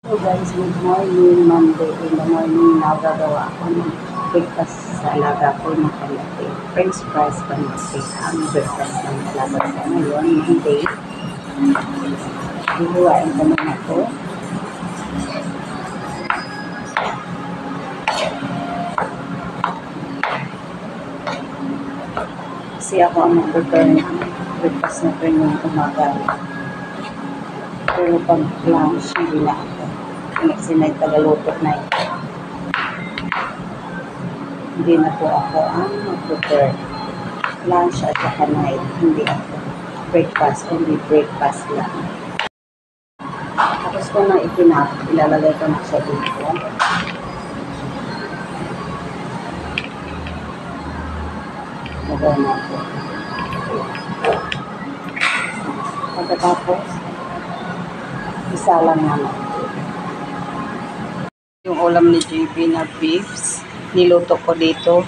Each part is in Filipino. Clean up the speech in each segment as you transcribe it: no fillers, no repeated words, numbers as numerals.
So guys, good morning, Monday. In the morning, nagagawa ako ng breakfast sa alaga ko na kalate. French fries panakit ang breakfast ng alaga ko ngayon, Monday. Hihiwain ko muna ito. Kasi ako ang mag-prepare ng breakfast na ito yung umaga. Pero pag lunch, hindi na ako. Kasi may tagaluto na ito. Hindi na po ako ang mag-prepare. Lunch at saka night, hindi ako. Breakfast, only breakfast lang. Tapos ko na ilalagay ko na siya dito. Lagay na ako. Pagkatapos, isa lang naman. Yung ulam ni JP na beefs, niluto ko dito.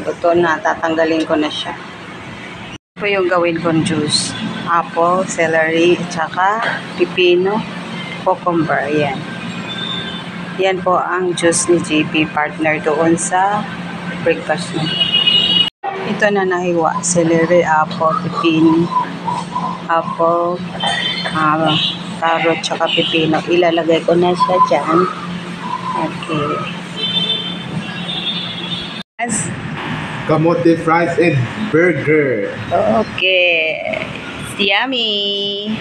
Luto na, tatanggalin ko na siya. Ito yung gawin kong juice. Apple, celery, at saka pipino, cucumber. Yan. Yan po ang juice ni JP, partner doon sa breakfast niya. Ito na nahiwa. Celery, apple, pipino, apple, carrot, tsaka pipino. Ilalagay ko na siya dyan. Okay. Yes. Kamote fries and burger. Okay. It's yummy.